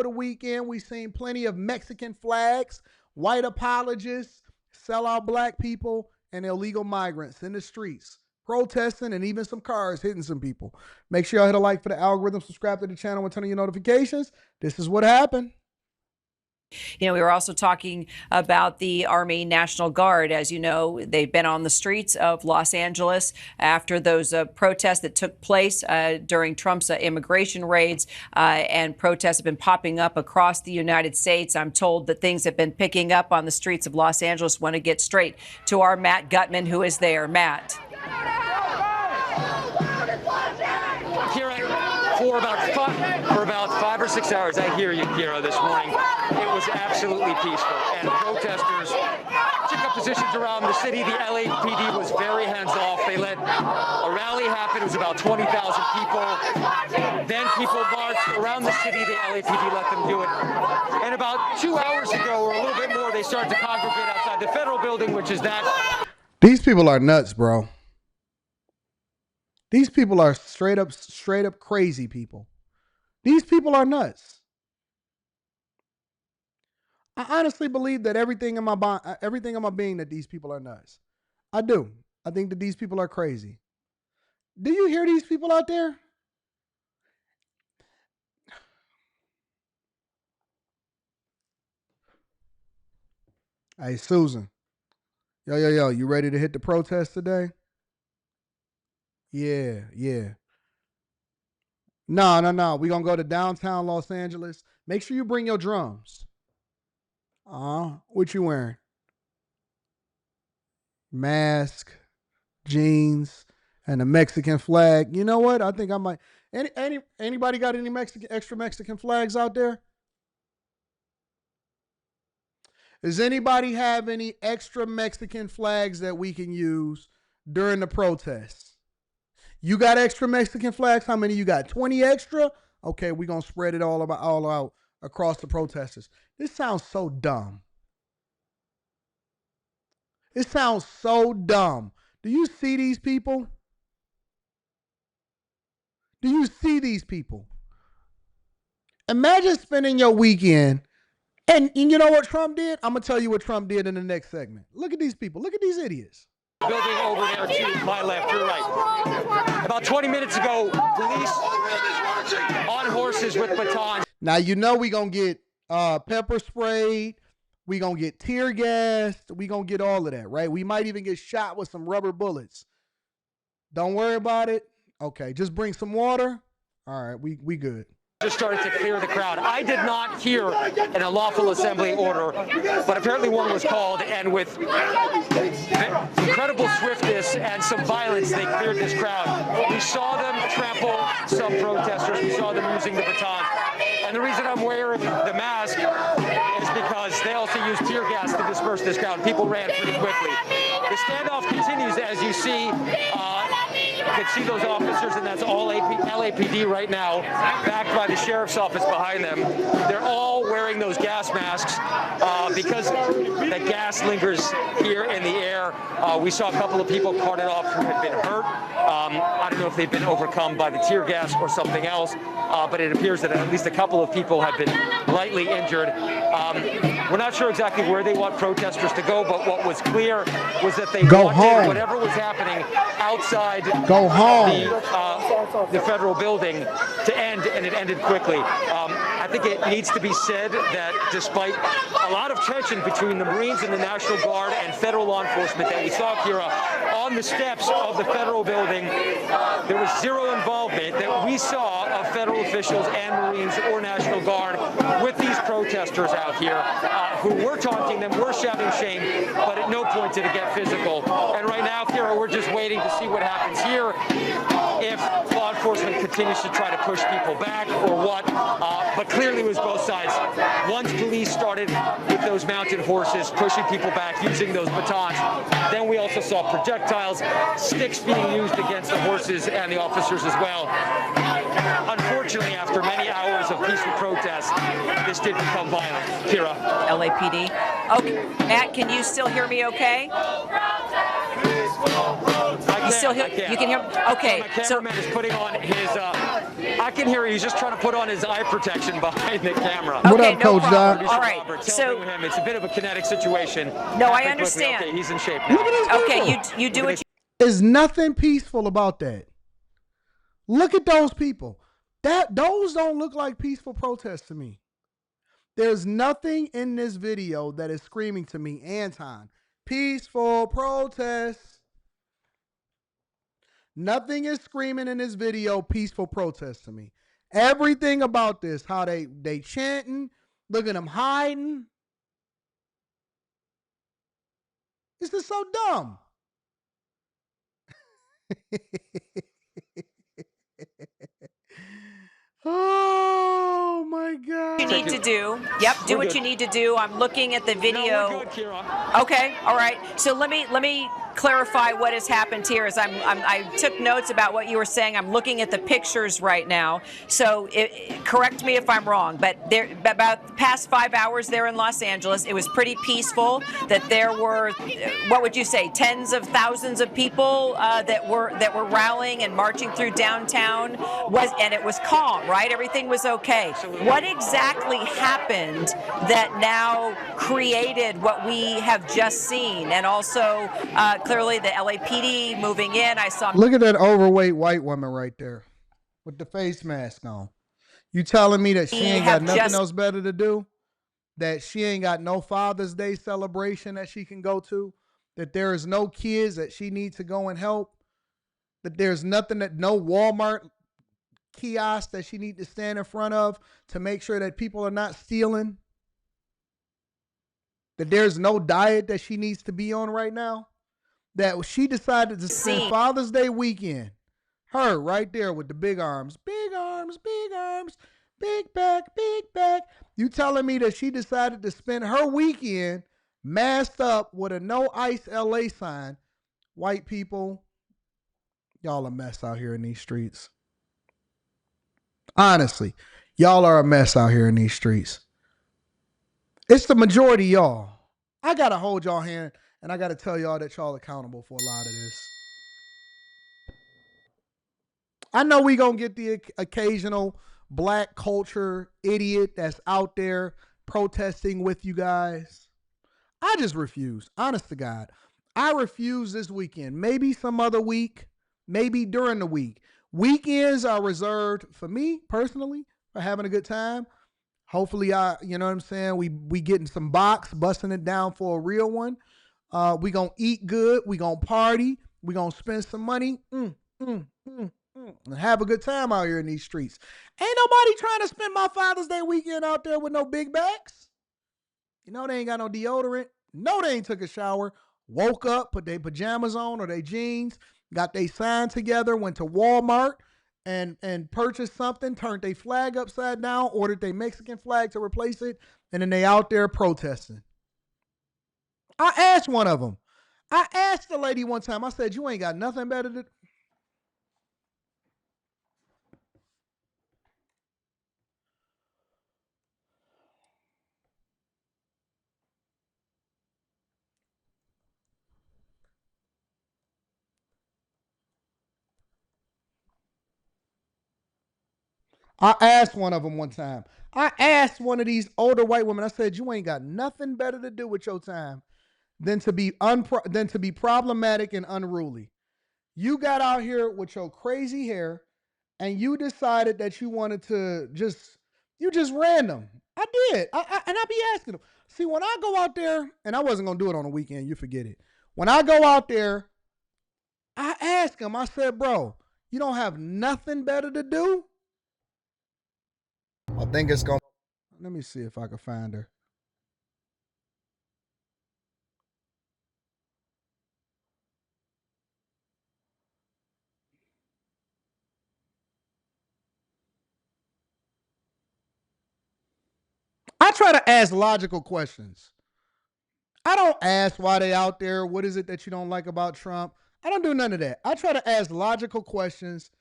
the weekend, we've seen plenty of Mexican flags, white apologists, sellout black people, and illegal migrants in the streets, protesting, and even some cars hitting some people. Make sure y'all hit a like for the algorithm, subscribe to the channel, and turn on your notifications. This is what happened. You know, we were also talking about the Army National Guard. As you know, they've been on the streets of Los Angeles after those protests that took place during Trump's immigration raids, and protests have been popping up across the United States. I'm told that things have been picking up on the streets of Los Angeles. Want to get straight to our Matt Gutman, who is there. Matt. For about 5 or 6 hours, I hear you, Kira, this morning. It was absolutely peaceful, and protesters took up positions around the city. The LAPD was very hands-off. They let a rally happen. It was about 20,000 people. Then people marched around the city. The LAPD let them do it. And about 2 hours ago, or a little bit more, they started to congregate outside the federal building, which is that. These people are nuts, bro. These people are straight up crazy people. These people are nuts. I honestly believe that everything in my being that these people are nuts. I do. I think that these people are crazy. Do you hear these people out there? Hey, Susan. Yo, you ready to hit the protest today? Yeah. No. We're going to go to downtown Los Angeles. Make sure you bring your drums. What you wearing? Mask, jeans, and a Mexican flag. You know what? I think I might. Anybody got any extra Mexican flags out there? Does anybody have any extra Mexican flags that we can use during the protests? You got extra Mexican flags? How many you got? 20 extra? Okay, we're going to spread it all out across the protesters. This sounds so dumb. It sounds so dumb. Do you see these people? Do you see these people? Imagine spending your weekend, and you know what Trump did? I'm going to tell you what Trump did in the next segment. Look at these people. Look at these idiots. Building over there to my left, your right. About 20 minutes ago, police on horses with batons. Now, you know we're going to get pepper sprayed. We're going to get tear gassed. We're going to get all of that, right? We might even get shot with some rubber bullets. Don't worry about it. Okay, just bring some water. All right, we good. Just started to clear the crowd. I did not hear an unlawful assembly order, but apparently one was called, and with incredible swiftness and some violence, they cleared this crowd. We saw them trample some protesters. We saw them using the baton. And the reason I'm wearing the mask is because they also used tear gas to disperse this crowd. People ran pretty quickly. The standoff continues, as you see. You can see those officers, and that's all LAPD right now, backed by the sheriff's office behind them. They're all wearing those gas masks because the gas lingers here in the air. We saw a couple of people carted off who had been hurt. I don't know if they've been overcome by the tear gas or something else, but it appears that at least a couple of people have been lightly injured. We're not sure exactly where they want protesters to go, but what was clear was that they wanted whatever was happening outside the federal building to end, and it ended quickly. I think it needs to be said that despite a lot of tension between the Marines and the National Guard and federal law enforcement that we saw, Kira, on the steps of the federal building, there was zero involvement that we saw of federal officials and Marines or National Guard with these protesters out here who were taunting them, were shouting shame, but at no point did it get physical. And right now, Kira, we're just waiting to see what happens here, if law enforcement continues to try to push people back or what. But clearly it was both sides. Once police started with those mounted horses pushing people back, using those batons, then we also saw projectiles, sticks being used against the horses and the officers as well. Unfortunately, after many hours of peaceful protest, this did become violent. Kira. LAPD. Okay, Matt, can you still hear me okay? You still hear? You can hear? Okay. My cameraman is putting on his I can hear he's just trying to put on his eye protection behind the camera. What Okay, up, no Coach problem. Doc? All right, So him, it's a bit of a kinetic situation. No, I Quickly. understand. Okay, he's in shape now. Look at these people. Okay, you do what you. There's nothing peaceful about that. Look at those people. Those don't look like peaceful protests to me. There's nothing in this video that is screaming to me, Anton, peaceful protests. Nothing is screaming in this video, peaceful protest to me. Everything about this, how they chanting, look at them hiding. This is so dumb. Oh my God. You need to do. Yep, do what you need to do. I'm looking at the video. No, we're good, Kira. Okay, all right. So let me clarify what has happened here. As I took notes about what you were saying. I'm looking at the pictures right now. So correct me if I'm wrong, but there about the past 5 hours there in Los Angeles, it was pretty peaceful. That there were, what would you say, tens of thousands of people that were rallying and marching through downtown. And it was calm, right? Everything was okay. What exactly happened that now created what we have just seen, and also clearly the LAPD moving in? I saw. Look at that overweight white woman right there with the face mask on. You telling me that she ain't got nothing else better to do? That she ain't got no Father's Day celebration that she can go to? That there is no kids that she needs to go and help? That there's nothing, that no Walmart kiosk that she needs to stand in front of to make sure that people are not stealing? That there's no diet that she needs to be on right now? That she decided to spend Father's Day weekend, her right there with the big arms, big arms, big arms, big back, big back. You telling me that she decided to spend her weekend masked up with a no ICE LA sign? White people, y'all a mess out here in these streets. Honestly, y'all are a mess out here in these streets. It's the majority y'all. I got to hold y'all hand, and I got to tell y'all that y'all accountable for a lot of this. I know we going to get the occasional black culture idiot that's out there protesting with you guys. I just refuse. Honest to God. I refuse this weekend. Maybe some other week. Maybe during the week. Weekends are reserved for me personally for having a good time. Hopefully, you know what I'm saying? We getting some box, busting it down for a real one. We gonna eat good. We gonna party. We gonna spend some money. And have a good time out here in these streets. Ain't nobody trying to spend my Father's Day weekend out there with no big bags. You know they ain't got no deodorant. No, they ain't took a shower. Woke up, put their pajamas on or their jeans, got their sign together, went to Walmart and purchased something, turned their flag upside down, ordered their Mexican flag to replace it, and then they out there protesting. I asked one of them. I asked the lady one time, I said, you ain't got nothing better to do. I asked one of them one time. I asked one of these older white women, I said, you ain't got nothing better to do with your time than to be problematic and unruly. You got out here with your crazy hair and you decided that you wanted to you just random. I did. And I be asking them. See, when I go out there, and I wasn't going to do it on the weekend, you forget it. When I go out there, I ask them, I said, bro, you don't have nothing better to do? I think it's going to, let me see if I can find her. I try to ask logical questions. I don't ask why they out there. What is it that you don't like about Trump? I don't do none of that. I try to ask logical questions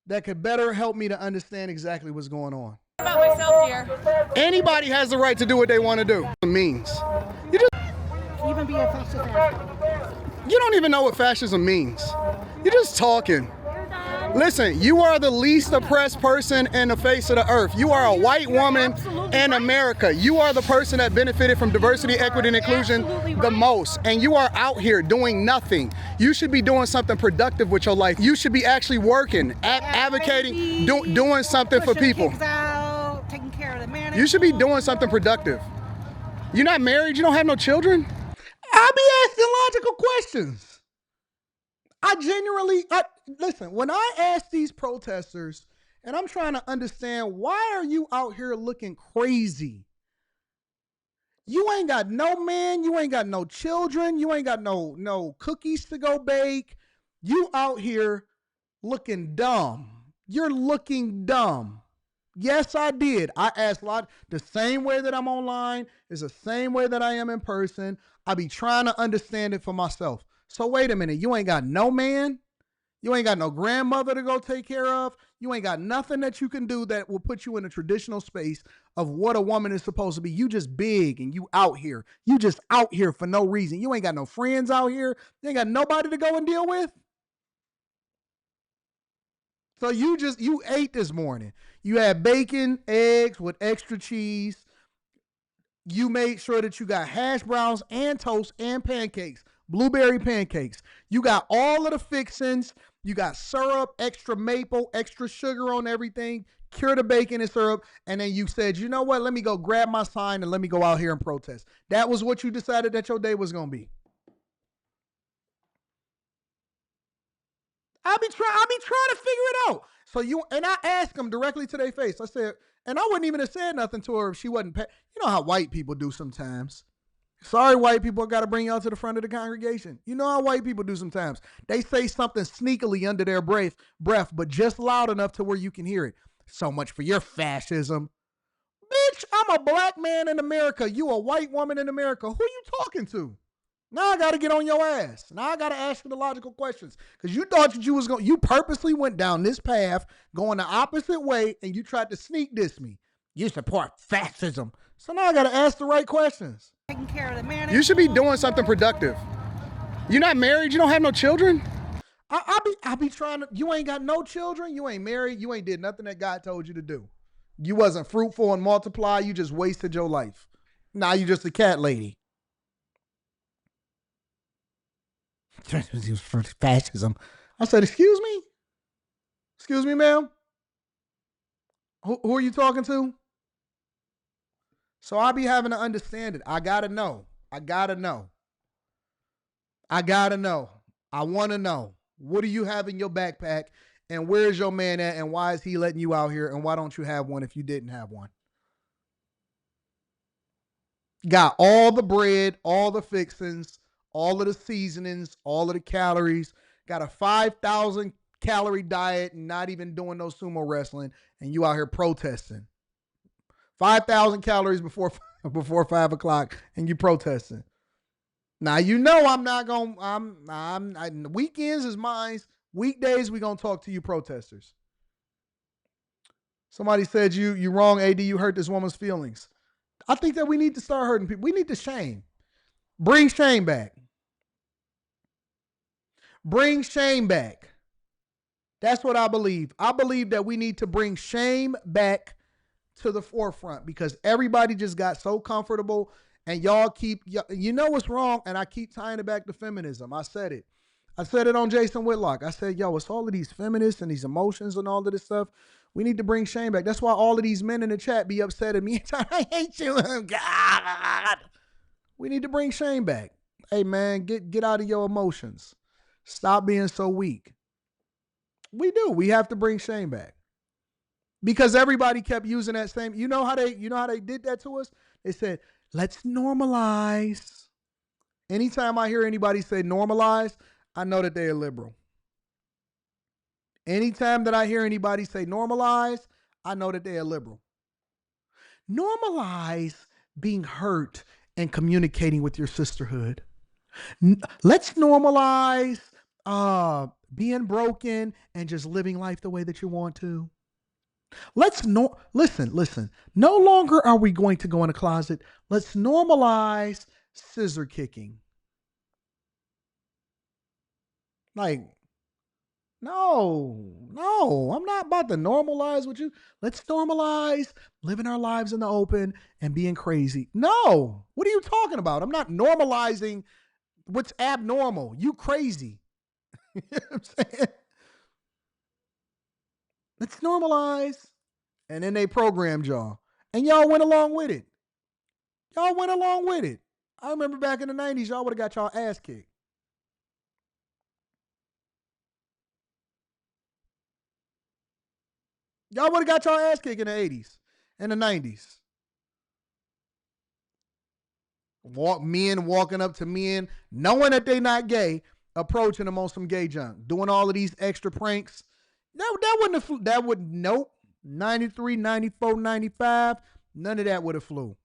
that could better help me to understand exactly what's going on. About myself, dear. Anybody has the right to do what they want to do. It means. You just Even be a fascist. you don't even know what fascism means. You're just talking. You're done. Listen, you are the least oppressed person in the face of the earth. You are a white woman in America. You are the person that benefited from diversity, equity, and inclusion the most. And you are out here doing nothing. You should be doing something productive with your life. You should be actually working, advocating, doing something for people. Taking care of the man. You should be doing something productive. You're not married, you don't have no children? I'll be asking logical questions. Listen, when I ask these protesters, and I'm trying to understand, why are you out here looking crazy? You ain't got no man, you ain't got no children, you ain't got no cookies to go bake. You out here looking dumb. You're looking dumb. Yes, I did. I asked a lot. The same way that I'm online is the same way that I am in person. I be trying to understand it for myself. So wait a minute. You ain't got no man. You ain't got no grandmother to go take care of. You ain't got nothing that you can do that will put you in a traditional space of what a woman is supposed to be. You just big and you out here. You just out here for no reason. You ain't got no friends out here. You ain't got nobody to go and deal with. So you ate this morning. You had bacon, eggs with extra cheese. You made sure that you got hash browns and toast and pancakes, blueberry pancakes. You got all of the fixings. You got syrup, extra maple, extra sugar on everything, cure the bacon and syrup. And then you said, you know what? Let me go grab my sign and let me go out here and protest. That was what you decided that your day was going to be. I be trying to figure it out. So I asked them directly to their face. I said, and I wouldn't even have said nothing to her if she wasn't. You know how white people do sometimes. Sorry, white people, I got to bring y'all to the front of the congregation. You know how white people do sometimes. They say something sneakily under their breath, but just loud enough to where you can hear it. So much for your fascism. Bitch, I'm a black man in America. You a white woman in America. Who you talking to? Now I got to get on your ass. Now I got to ask you the logical questions. Because you thought that you purposely went down this path, going the opposite way, and you tried to sneak diss me. You support fascism. So now I got to ask the right questions. Taking care of the man. You should be doing something productive. You're not married, you don't have no children? I be trying to, you ain't got no children, you ain't married, you ain't did nothing that God told you to do. You wasn't fruitful and multiply, you just wasted your life. Now you just a cat lady. Fascism. I said, excuse me? Excuse me, ma'am? Who are you talking to? So I be having to understand it. I gotta know. I want to know. What do you have in your backpack? And where's your man at? And why is he letting you out here? And why don't you have one if you didn't have one? Got all the bread, all the fixings, all of the seasonings, all of the calories. Got a 5,000 calorie diet and not even doing no sumo wrestling. And you out here protesting. 5,000 calories before 5 o'clock and you protesting. Now, you know I'm not going to, weekends is mine. Weekdays, we going to talk to you protesters. Somebody said you wrong, AD, you hurt this woman's feelings. I think that we need to start hurting people. We need to shame. Bring shame back. Bring shame back. That's what I believe. I believe that we need to bring shame back to the forefront because everybody just got so comfortable and y'all you know what's wrong, and I keep tying it back to feminism. I said it on Jason Whitlock. I said, yo, it's all of these feminists and these emotions and all of this stuff. We need to bring shame back. That's why all of these men in the chat be upset at me. I hate you. God. We need to bring shame back. Hey, man, get out of your emotions. Stop being so weak. We do. We have to bring shame back. Because everybody kept using that same, you know how they did that to us? They said, let's normalize. Anytime I hear anybody say normalize, I know that they're liberal. Anytime that I hear anybody say normalize, I know that they're liberal. Normalize being hurt and communicating with your sisterhood. Let's normalize being broken and just living life the way that you want to. Listen. No longer are we going to go in a closet. Let's normalize scissor kicking. Like, No, I'm not about to normalize with you. Let's normalize living our lives in the open and being crazy. No, what are you talking about? I'm not normalizing what's abnormal. You crazy. You know what I'm saying? Let's normalize. And then they programmed y'all. And y'all went along with it. Y'all went along with it. I remember back in the 90s, y'all would have got y'all ass kicked. Y'all would have got y'all ass kicked in the 80s and the 90s. Men walking up to men, knowing that they not gay, approaching them on some gay junk, doing all of these extra pranks. That wouldn't, nope. 93, 94, 95, none of that would have flew.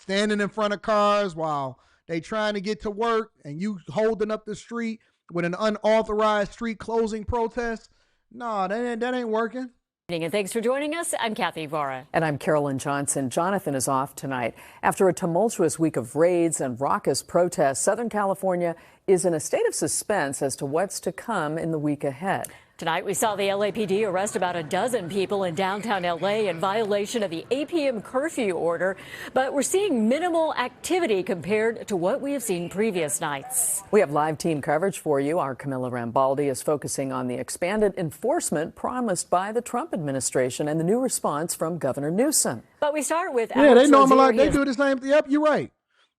Standing in front of cars while they trying to get to work and you holding up the street with an unauthorized street closing protest. No, that ain't working. And thanks for joining us. I'm Kathy Vara. And I'm Carolyn Johnson. Jonathan is off tonight. After a tumultuous week of raids and raucous protests, Southern California is in a state of suspense as to what's to come in the week ahead. Tonight, we saw the LAPD arrest about a dozen people in downtown LA in violation of the 8 p.m. curfew order. But we're seeing minimal activity compared to what we have seen previous nights. We have live team coverage for you. Our Camilla Rambaldi is focusing on the expanded enforcement promised by the Trump administration and the new response from Governor Newsom. But we start with they normalize. They do the same thing. Yep, you're right.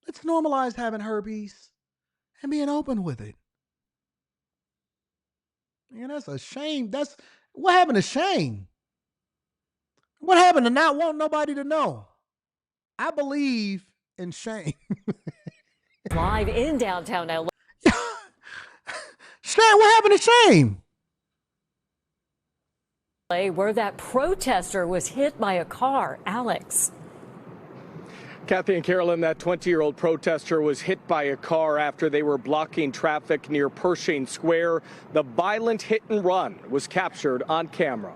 Let's normalize having herpes and being open with it. Man, that's a shame. That's what happened to shame. What happened to not want nobody to know? I believe in shame. Live in downtown LA. Shame. What happened to shame? Where that protester was hit by a car. Alex. Kathy and Carolyn, that 20-year-old protester was hit by a car after they were blocking traffic near Pershing Square. The violent hit and run was captured on camera.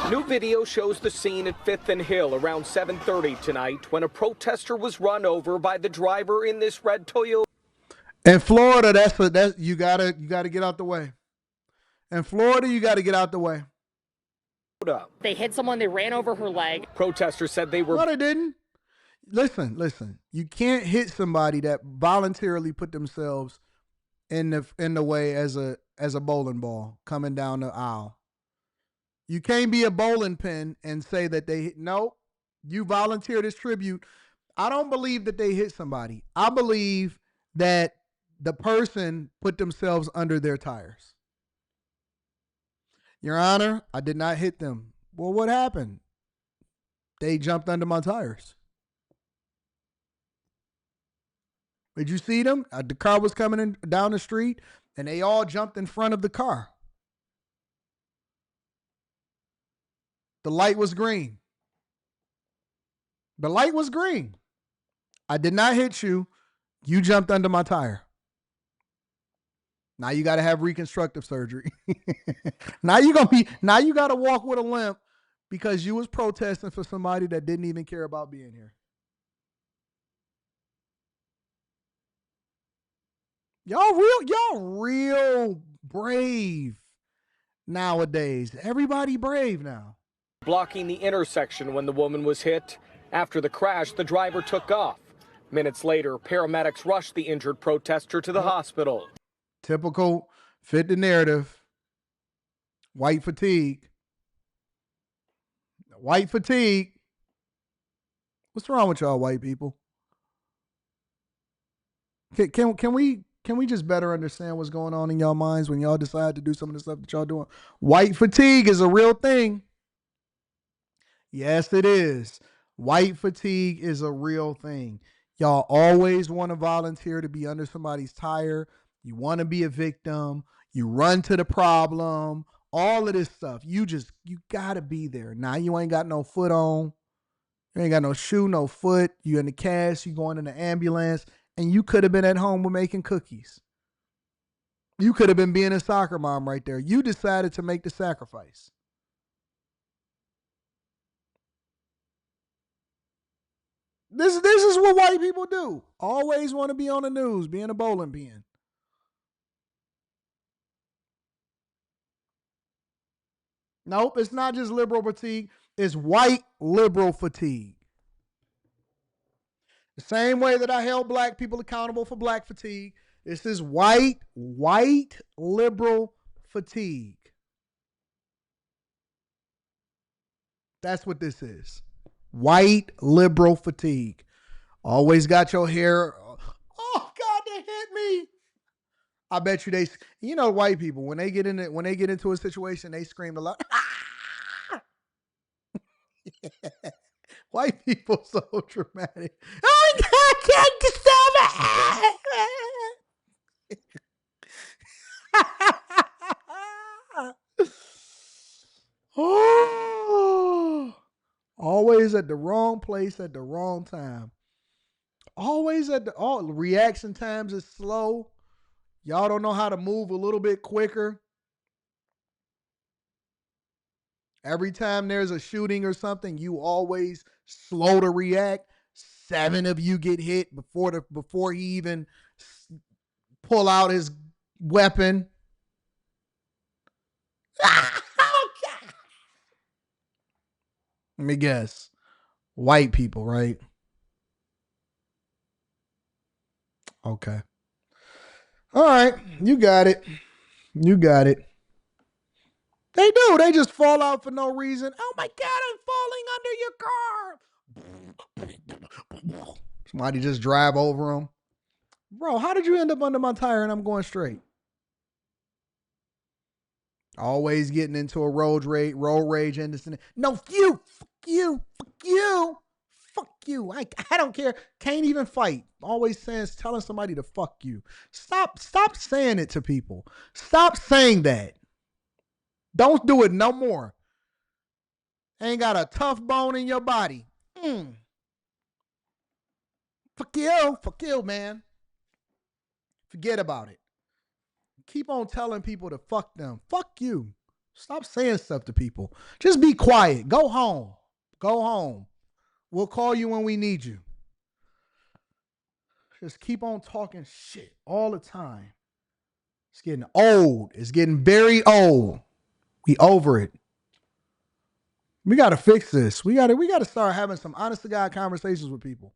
New video shows the scene at 5th and Hill around 7:30 tonight when a protester was run over by the driver in this red Toyota. In Florida, that's you gotta get out the way. In Florida, you gotta get out the way. They hit someone, they ran over her leg. Protesters said they were... No, they didn't. Listen. You can't hit somebody that voluntarily put themselves in the way as a bowling ball coming down the aisle. You can't be a bowling pin and say that you volunteer this tribute. I don't believe that they hit somebody. I believe that the person put themselves under their tires. Your Honor, I did not hit them. Well, what happened? They jumped under my tires. Did you see them? The car was coming in down the street, and they all jumped in front of the car. The light was green. The light was green. I did not hit you. You jumped under my tire. Now you got to have reconstructive surgery. Now you got to walk with a limp because you was protesting for somebody that didn't even care about being here. Y'all real brave nowadays. Everybody brave now. Blocking the intersection when the woman was hit. After the crash, the driver took off. Minutes later, paramedics rushed the injured protester to the hospital. Typical, fit the narrative. White fatigue. White fatigue. What's wrong with y'all white people? Can we just better understand what's going on in y'all minds when y'all decide to do some of the stuff that y'all doing? White fatigue is a real thing. Yes, it is. White fatigue is a real thing. Y'all always want to volunteer to be under somebody's tire. You want to be a victim. You run to the problem. All of this stuff. You got to be there. Now you ain't got no foot on. You ain't got no shoe, no foot. You in the cast. You going in the ambulance. And you could have been at home with making cookies. You could have been being a soccer mom right there. You decided to make the sacrifice. This is what white people do. Always want to be on the news, be in a bowling pin. Nope, it's not just liberal fatigue. It's white liberal fatigue. The same way that I held black people accountable for black fatigue, this is white liberal fatigue. That's what this is. White liberal fatigue. Always got your hair. Oh God, they hit me. I bet you white people when they get into a situation, they scream a lot. White people so dramatic. Oh my God, I can't stop it. Oh, always at the wrong place at the wrong time. Always reaction times is slow. Y'all don't know how to move a little bit quicker. Every time there's a shooting or something, you always slow to react. 7 of you get hit before he even pull out his weapon. Oh, God. Let me guess. White people, right? Okay. All right. You got it. You got it. They do. They just fall out for no reason. Oh my God, I'm falling under your car. Somebody just drive over them. Bro, how did you end up under my tire and I'm going straight? Always getting into a road rage incident. No, fuck you. I don't care. Can't even fight. Always telling somebody to fuck you. Stop saying it to people. Stop saying that. Don't do it no more. Ain't got a tough bone in your body. Fuck you, man. Forget about it. Keep on telling people to fuck them. Fuck you. Stop saying stuff to people. Just be quiet. Go home. Go home. We'll call you when we need you. Just keep on talking shit all the time. It's getting old. It's getting very old. We over it. We got to fix this. We got to start having some honest to God conversations with people.